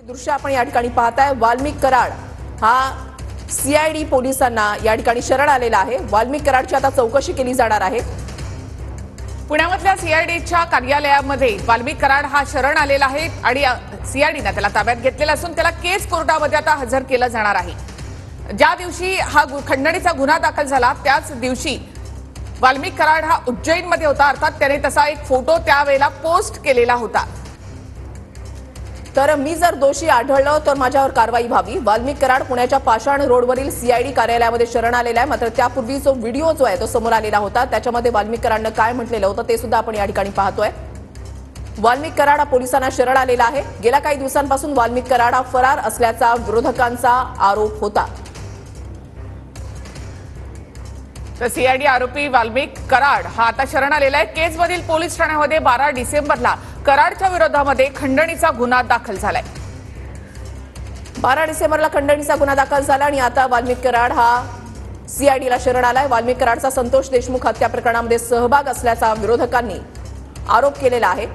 दृश्य आपण या ठिकाणी पाहताय। वाल्मिक कराड हा सीआयडी पोलिसांना या ठिकाणी शरण आलेला आहे। वाल्मिक कराडची आता चौकशी केली जाणार आहे। पुण्यामधल्या सीआयडीच्या कार्यालयामध्ये वाल्मिक कराड हा शरण आलेला आहे आणि सीआयडीने त्याला ताब्यात घेतलेला असून त्याला केस कोर्टामध्ये आता हजर केलं जाणार आहे। ज्या दिवशी हा खंडणीचा गुन्हा दाखल झाला त्याच दिवशी वाल्मिक कराड हा उज्जैनमध्ये होता, अर्थात त्याने तसा एक फोटो त्यावेळेला पोस्ट केलेला होता। तर मी जर दोषी आढळलो तर माझ्यावर कारवाई व्हावी। वाल्मिक कराड पुण्याच्या पाषाण रोडवरील सीआयडी कार्यालयामध्ये शरण आलेला आहे। मात्र त्यापूर्वी जो व्हिडिओ जो आहे तो समोर आलेला होता, त्याच्यामध्ये वाल्मिक कराडनं काय म्हटलेलं होतं ते सुद्धा आपण या ठिकाणी पाहतोय। वाल्मिक कराड हा पोलिसांना शरण आलेला आहे। गेल्या काही दिवसांपासून वाल्मिक कराड हा फरार असल्याचा विरोधकांचा आरोप होता। तर सीआयडी आरोपी वाल्मिक कराड हा आता शरण आलेला आहे। केजमधील पोलीस ठाण्यामध्ये 12 डिसेंबरला कराडच्या विरोधामध्ये खंडणीचा गुन्हा दाखल झालाय। 12 डिसेंबरला खंडणीचा गुन्हा दाखल झाला आणि आता वाल्मिक कराड हा सीआयडीला शरण आलाय। वाल्मिक कराडचा संतोष देशमुख हत्या प्रकरणामध्ये सहभाग असल्याचा विरोधकांनी आरोप केलेला आहे।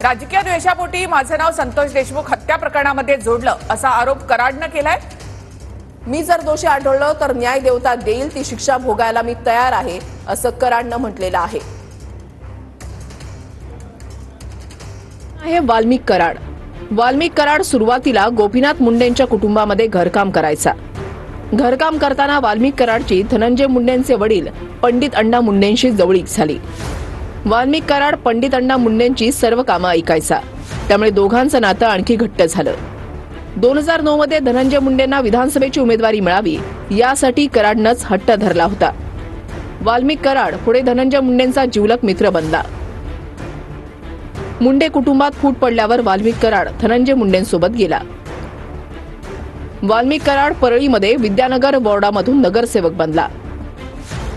राजकीय द्वेषापोटी माझं नाव संतोष देशमुख हत्या प्रकरणामध्ये जोडलं असा आरोप कराडनं केलाय। मी जर दोषी आढळलो तर न्याय देवता देईल ती शिक्षा भोगायला मी तयार आहे असं कराडनं म्हटलेलं आहे। वाल्मिक कराड सुरुवातीला गोपीनाथ मुंडेंच्या कुटुंबामध्ये घरकाम करायचा। घरकाम करताना वाल्मिक कराडची धनंजय मुंडेंचे वडील पंडित अण्णा मुंडेंशी जवळीक झाली। वाल्मिक कराड पंडित अण्णा मुंडेंची सर्व कामं ऐकायचा, त्यामुळे दोघांचं नातं आणखी घट्ट झालं। 2009 मध्ये धनंजय मुंडेंना विधानसभेची उमेदवारी मिळावी यासाठी कराडनंच हट्ट धरला होता। वाल्मिक कराड पुढे धनंजय मुंडेंचा जिवलग मित्र बनला। मुंडे कुटुंबात फूट पडल्यावर वाल्मिक कराड धनंजय मुंडेंसोबत गेला। वाल्मिक कराड परळीमध्ये विद्यानगर वॉर्डामधून नगरसेवक बनला।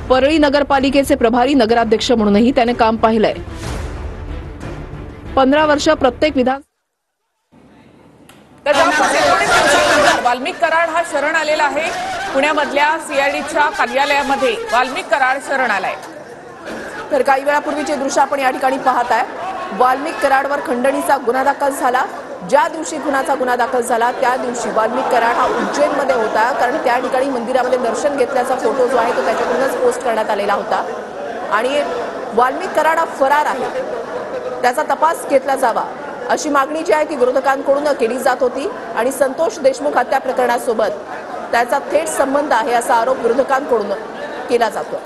परळी नगरपालिकेचे प्रभारी नगराध्यक्ष म्हणूनही त्याने काम पाहिलंय। 15 वर्ष प्रत्येक विधान वाल्मिक कराड हा शरण आलेला आहे। पुण्यामधल्या सीआयडीच्या कार्यालयामध्ये वाल्मिक कराड शरण आलाय। तर काही वेळापूर्वीचे दृश्य आपण या ठिकाणी पाहताय। वाल्मिक कराडवर खंडणीचा गुन्हा दाखल झाला। ज्या दिवशी गुन्ह्याचा गुन्हा दाखल झाला त्या दिवशी वाल्मिक कराड हा उज्जैनमध्ये होता, कारण त्या ठिकाणी मंदिरामध्ये दर्शन घेतल्याचा फोटो जो आहे तो त्याच्याकडूनच पोस्ट करण्यात आलेला होता। आणि वाल्मिक कराड हा फरार आहे, त्याचा तपास घेतला जावा अशी मागणी जी आहे ती विरोधकांकडून केली जात होती आणि संतोष देशमुख हत्या प्रकरणासोबत त्याचा थेट संबंध आहे असा आरोप विरोधकांकडून केला जातो।